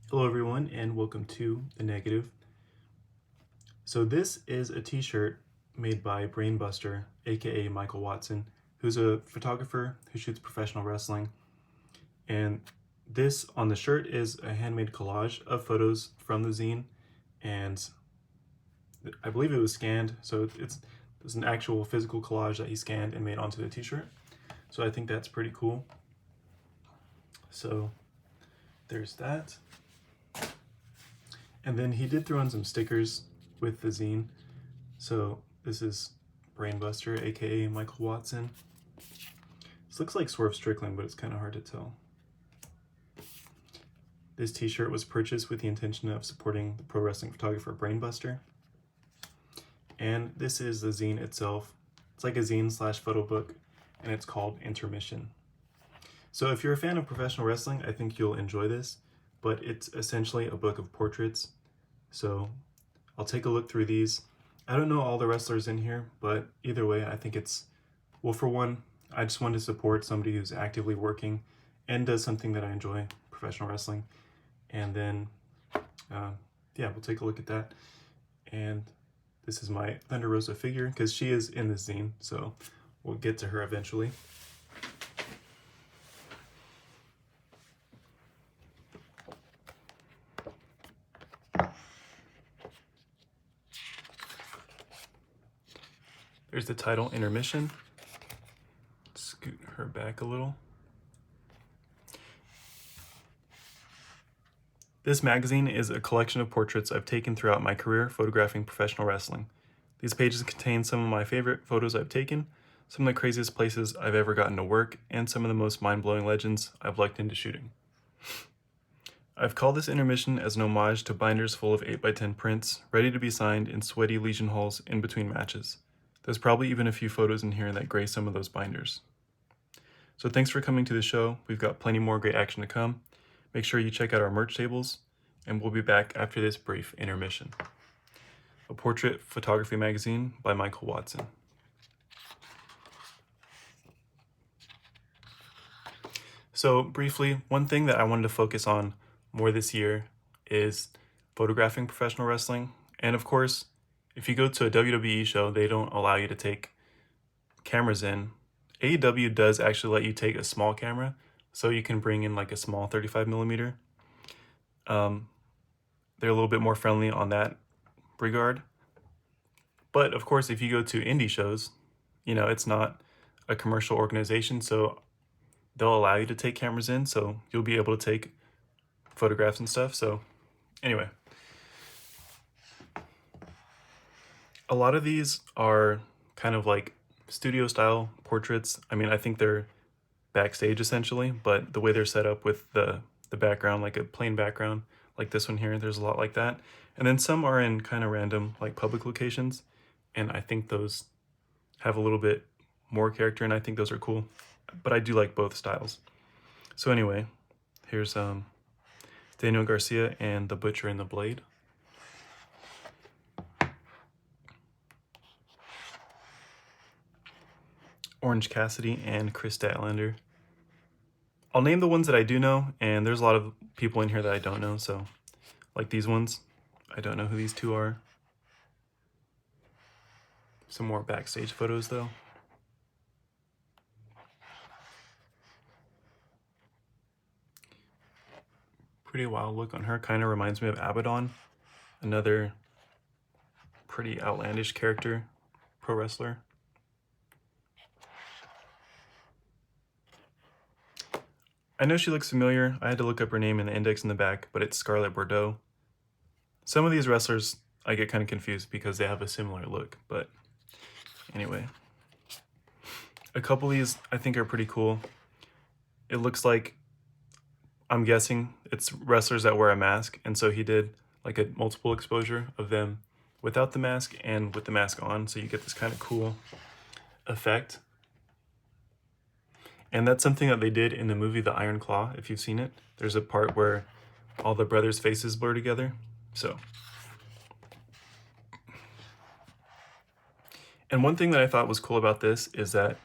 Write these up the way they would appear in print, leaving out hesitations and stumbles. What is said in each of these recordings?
Hello everyone and welcome to The Negative. So this is a t-shirt made by Brainbuster, aka Michael Watson, who's a photographer who shoots professional wrestling. And this on the shirt is a handmade collage of photos from the zine, and I believe it was scanned, so it's an actual physical collage that he scanned and made onto the t-shirt. So I think that's pretty cool. So there's that. And then he did throw in some stickers with the zine. So this is Brainbuster, aka Michael Watson. This looks like Swerve Strickland, but it's kind of hard to tell. This t-shirt was purchased with the intention of supporting the pro wrestling photographer Brainbuster. And this is the zine itself. It's like a zine / photo book, and it's called Intermission. So if you're a fan of professional wrestling, I think you'll enjoy this, but it's essentially a book of portraits. So I'll take a look through these. I don't know all the wrestlers in here, but either way, I think it's, well, for one, I just want to support somebody who's actively working and does something that I enjoy, professional wrestling. And then, yeah, we'll take a look at that. And this is my Thunder Rosa figure, because she is in the zine, so we'll get to her eventually. There's the title, Intermission. Scoot her back a little. This magazine is a collection of portraits I've taken throughout my career photographing professional wrestling. These pages contain some of my favorite photos I've taken, some of the craziest places I've ever gotten to work, and some of the most mind-blowing legends I've lucked into shooting. I've called this intermission as an homage to binders full of 8x10 prints, ready to be signed in sweaty legion halls in between matches. There's probably even a few photos in here that grace some of those binders. So thanks for coming to the show. We've got plenty more great action to come. Make sure you check out our merch tables, and we'll be back after this brief intermission. A portrait photography magazine by Michael Watson. So briefly, one thing that I wanted to focus on more this year is photographing professional wrestling. And of course, if you go to a WWE show, they don't allow you to take cameras in. AEW does actually let you take a small camera, so you can bring in like a small 35 millimeter. They're a little bit more friendly on that regard. But of course, if you go to indie shows, you know, it's not a commercial organization, so they'll allow you to take cameras in, so you'll be able to take photographs and stuff. So anyway, a lot of these are kind of like studio style portraits. I mean, I think they're backstage essentially, but the way they're set up with the background, like a plain background, like this one here, there's a lot like that. And then some are in kind of random, like public locations, and I think those have a little bit more character, and I think those are cool. But I do like both styles. So anyway, here's Daniel Garcia and the Butcher and the Blade. Orange Cassidy and Chris Statlander. I'll name the ones that I do know, and there's a lot of people in here that I don't know, so like these ones, I don't know who these two are. Some more backstage photos though. Pretty wild look on her, kind of reminds me of Abaddon, another pretty outlandish character, pro wrestler. I know she looks familiar. I had to look up her name in the index in the back, but it's Scarlett Bordeaux. Some of these wrestlers I get kind of confused because they have a similar look, but anyway. A couple of these I think are pretty cool. It looks like, I'm guessing it's wrestlers that wear a mask, and so he did like a multiple exposure of them without the mask and with the mask on, so you get this kind of cool effect. And that's something that they did in the movie The Iron Claw, if you've seen it. There's a part where all the brothers' faces blur together. So. And one thing that I thought was cool about this is that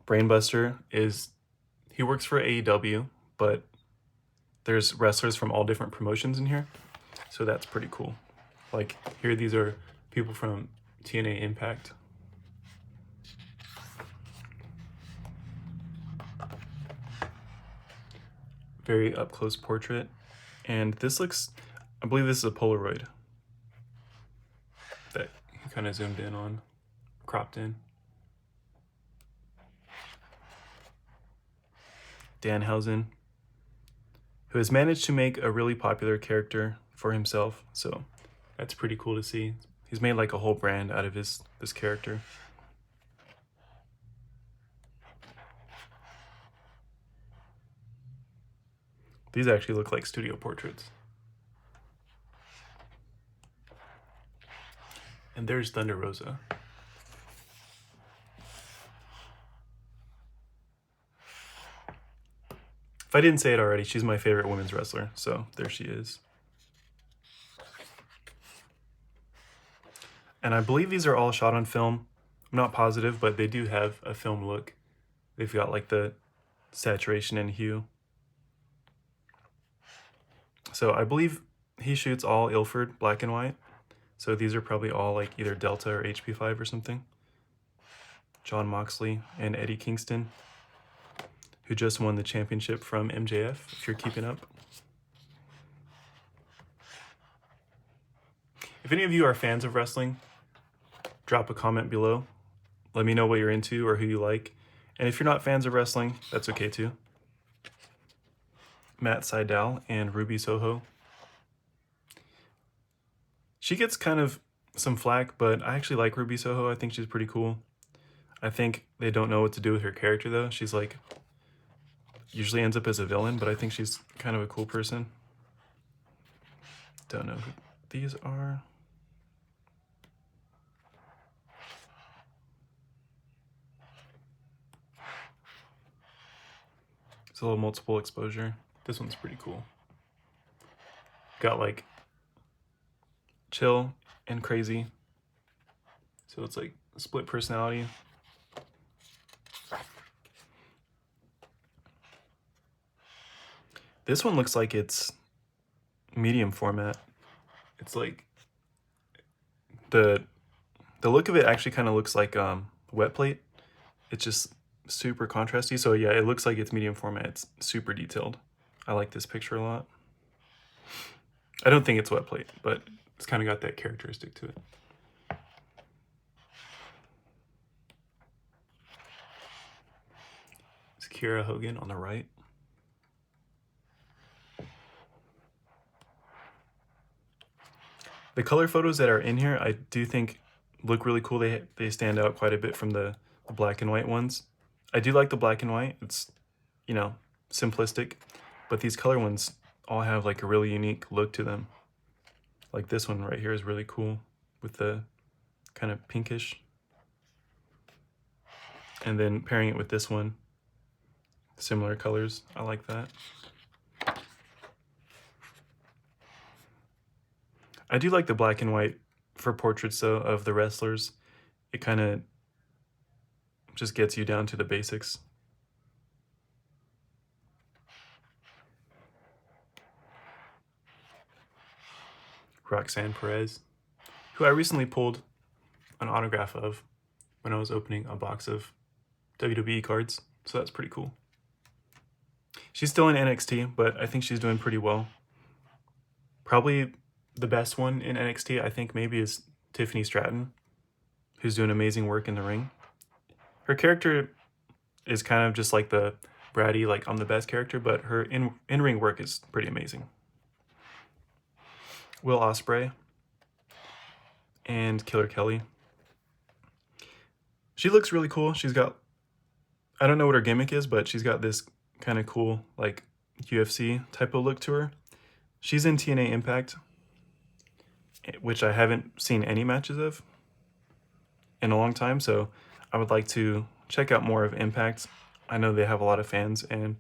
Brainbuster he works for AEW, but there's wrestlers from all different promotions in here, so that's pretty cool. Like here, these are people from TNA Impact. Very up close portrait. And this looks, I believe this is a Polaroid that he kind of zoomed in on, cropped in. Danhausen, who has managed to make a really popular character for himself, so that's pretty cool to see. He's made like a whole brand out of this character. These actually look like studio portraits. And there's Thunder Rosa. If I didn't say it already, she's my favorite women's wrestler, so there she is. And I believe these are all shot on film. I'm not positive, but they do have a film look. They've got like the saturation and hue. So I believe he shoots all Ilford black and white. So these are probably all like either Delta or HP5 or something. John Moxley and Eddie Kingston, who just won the championship from MJF, if you're keeping up. If any of you are fans of wrestling, drop a comment below. Let me know what you're into or who you like. And if you're not fans of wrestling, that's okay too. Matt Sydal and Ruby Soho. She gets kind of some flack, but I actually like Ruby Soho. I think she's pretty cool. I think they don't know what to do with her character though. She's like, usually ends up as a villain, but I think she's kind of a cool person. Don't know who these are. It's a little multiple exposure. This one's pretty cool. Got like chill and crazy. So it's like split personality. This one looks like it's medium format. It's like the look of it actually kind of looks like wet plate. It's just super contrasty. So yeah, it looks like it's medium format. It's super detailed. I like this picture a lot. I don't think it's wet plate, but it's kind of got that characteristic to it. It's Kiera Hogan on the right. The color photos that are in here, I do think look really cool. They stand out quite a bit from the black and white ones. I do like the black and white. It's, you know, simplistic, but these color ones all have like a really unique look to them. Like this one right here is really cool with the kind of pinkish. And then pairing it with this one, similar colors. I like that. I do like the black and white for portraits though of the wrestlers. It kind of just gets you down to the basics. Roxanne Perez, who I recently pulled an autograph of when I was opening a box of WWE cards, so that's pretty cool. She's still in NXT, but I think she's doing pretty well. Probably the best one in NXT, I think maybe, is Tiffany Stratton, who's doing amazing work in the ring. Her character is kind of just like the bratty, like I'm the best character, but her in-ring work is pretty amazing. Will Ospreay and Killer Kelly. She looks really cool. She's got, I don't know what her gimmick is, but she's got this kind of cool like UFC type of look to her. She's in TNA Impact, which I haven't seen any matches of in a long time, so I would like to check out more of Impact. I know they have a lot of fans and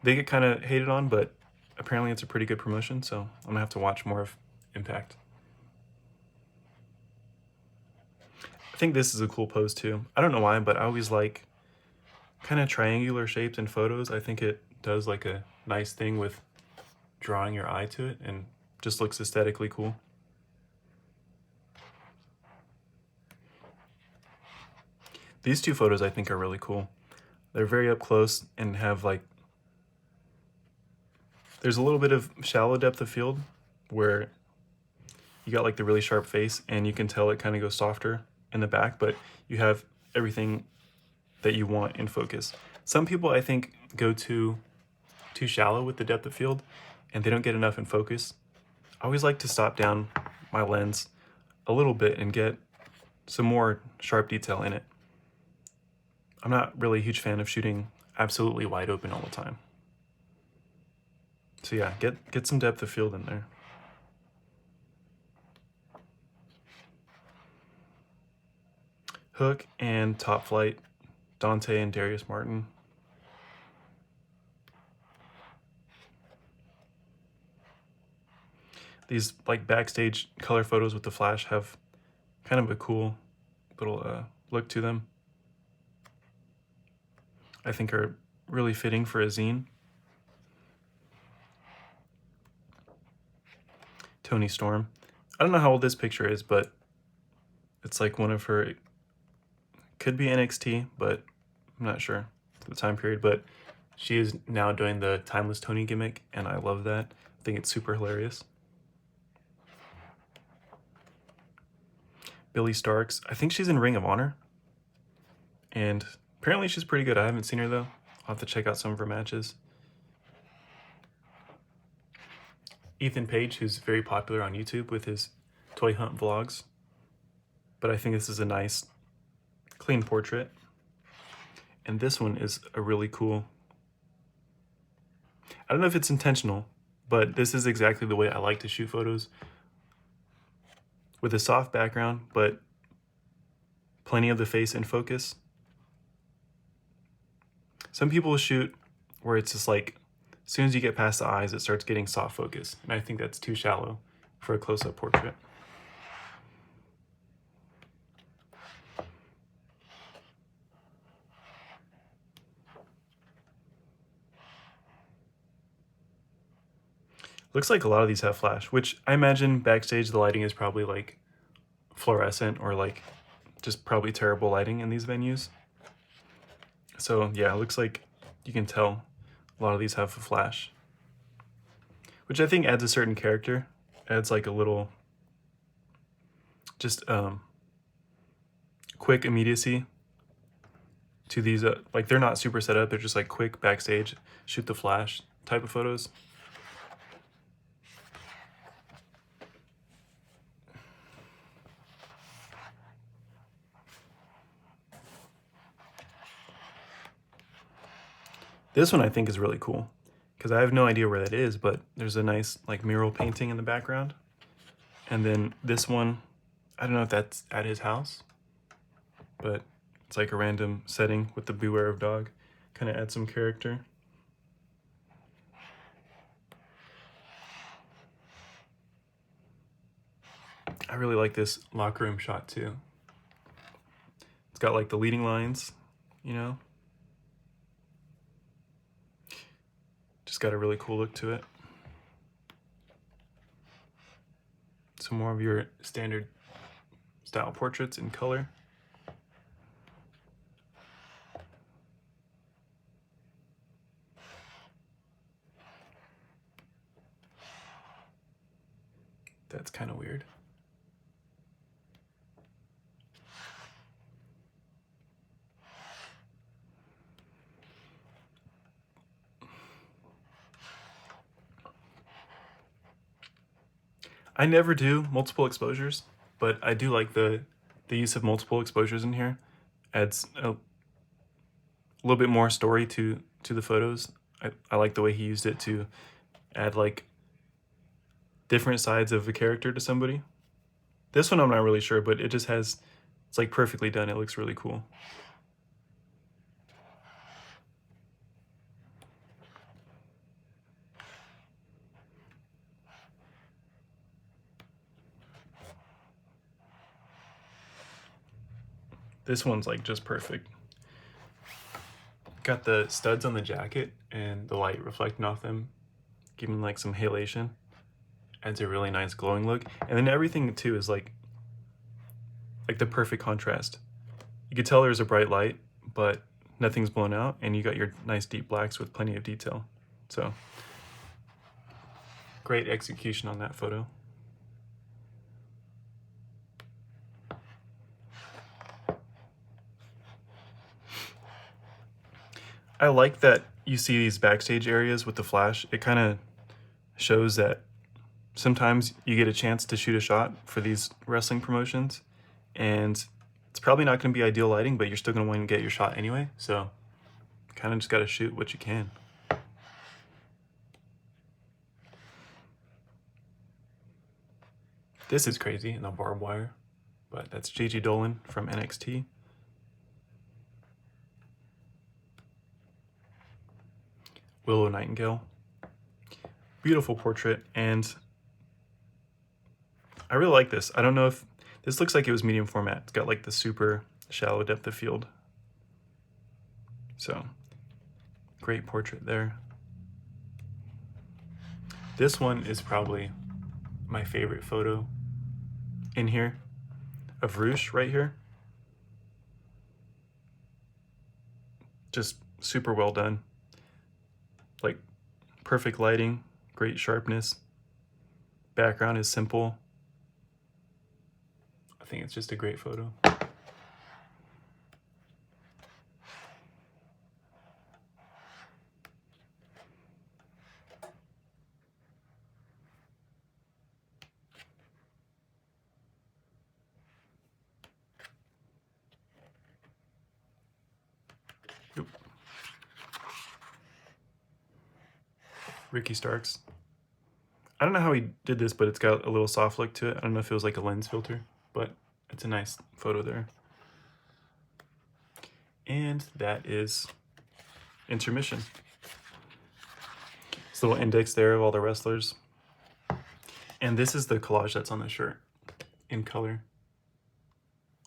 they get kind of hated on, but apparently it's a pretty good promotion, so I'm gonna have to watch more of Impact. I think this is a cool pose too. I don't know why, but I always like kind of triangular shapes in photos. I think it does like a nice thing with drawing your eye to it and just looks aesthetically cool. These two photos I think are really cool. They're very up close and have like, there's a little bit of shallow depth of field where you got like the really sharp face and you can tell it kind of goes softer in the back, but you have everything that you want in focus. Some people I think go too shallow with the depth of field and they don't get enough in focus. I always like to stop down my lens a little bit and get some more sharp detail in it. I'm not really a huge fan of shooting absolutely wide open all the time. So yeah, get some depth of field in there. Hook and Top Flight, Dante and Darius Martin. These like backstage color photos with the flash have kind of a cool little look to them. I think are really fitting for a zine. Toni Storm. I don't know how old this picture is, but it's like one of her, could be NXT, but I'm not sure the time period, but she is now doing the Timeless Toni gimmick, and I love that. I think it's super hilarious. Billie Starkz. I think she's in Ring of Honor, and apparently she's pretty good. I haven't seen her though. I'll have to check out some of her matches. Ethan Page, who's very popular on YouTube with his toy hunt vlogs, but I think this is a nice, clean portrait. And this one is a really cool, I don't know if it's intentional, but this is exactly the way I like to shoot photos, with a soft background, but plenty of the face in focus. Some people shoot where it's just like, as soon as you get past the eyes, it starts getting soft focus. And I think that's too shallow for a close-up portrait. Looks like a lot of these have flash, which I imagine backstage the lighting is probably like fluorescent or like just probably terrible lighting in these venues. So yeah, it looks like you can tell a lot of these have a flash, which I think adds a certain character, adds like a little just quick immediacy to these, like they're not super set up, they're just like quick backstage, shoot the flash type of photos. This one I think is really cool because I have no idea where that is, but there's a nice like mural painting in the background. And then this one, I don't know if that's at his house, but it's like a random setting with the beware of dog, kind of adds some character. I really like this locker room shot too. It's got like the leading lines, you know? Just got a really cool look to it. Some more of your standard style portraits in color. That's kind of weird. I never do multiple exposures, but I do like the use of multiple exposures in here. Adds a little bit more story to the photos. I like the way he used it to add like different sides of a character to somebody. This one I'm not really sure, but it just has, it's like perfectly done. It looks really cool. This one's like just perfect. Got the studs on the jacket and the light reflecting off them. giving like some halation. Adds a really nice glowing look. And then everything too is like the perfect contrast. You could tell there's a bright light, but nothing's blown out, and you got your nice deep blacks with plenty of detail. So great execution on that photo. I like that you see these backstage areas with the flash. It kind of shows that sometimes you get a chance to shoot a shot for these wrestling promotions, and it's probably not going to be ideal lighting, but you're still going to want to get your shot anyway. So kind of just got to shoot what you can. This is crazy in the barbed wire, but that's Gigi Dolan from NXT. Willow Nightingale. Beautiful portrait, and I really like this. I don't know if this looks like it was medium format. It's got like the super shallow depth of field. So great portrait there. This one is probably my favorite photo in here of Roosh right here. Just super well done. Like perfect lighting, great sharpness. Background is simple. I think it's just a great photo. Yep. Ricky Starks. I don't know how he did this, but it's got a little soft look to it. I don't know if it was like a lens filter, but it's a nice photo there. And that is Intermission. This little index there of all the wrestlers. And this is the collage that's on the shirt in color.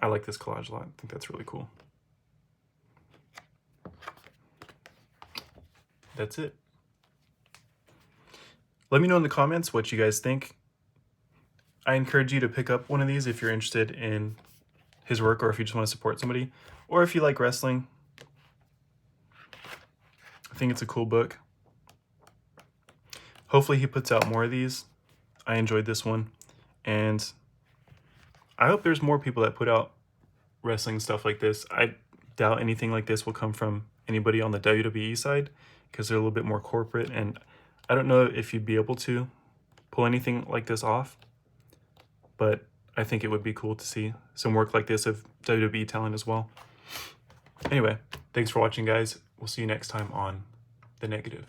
I like this collage a lot. I think that's really cool. That's it. Let me know in the comments what you guys think. I encourage you to pick up one of these if you're interested in his work, or if you just want to support somebody, or if you like wrestling. I think it's a cool book. Hopefully he puts out more of these. I enjoyed this one, and I hope there's more people that put out wrestling stuff like this. I doubt anything like this will come from anybody on the WWE side, because they're a little bit more corporate, and I don't know if you'd be able to pull anything like this off, but I think it would be cool to see some work like this of WWE talent as well. Anyway, thanks for watching, guys. We'll see you next time on The Negative.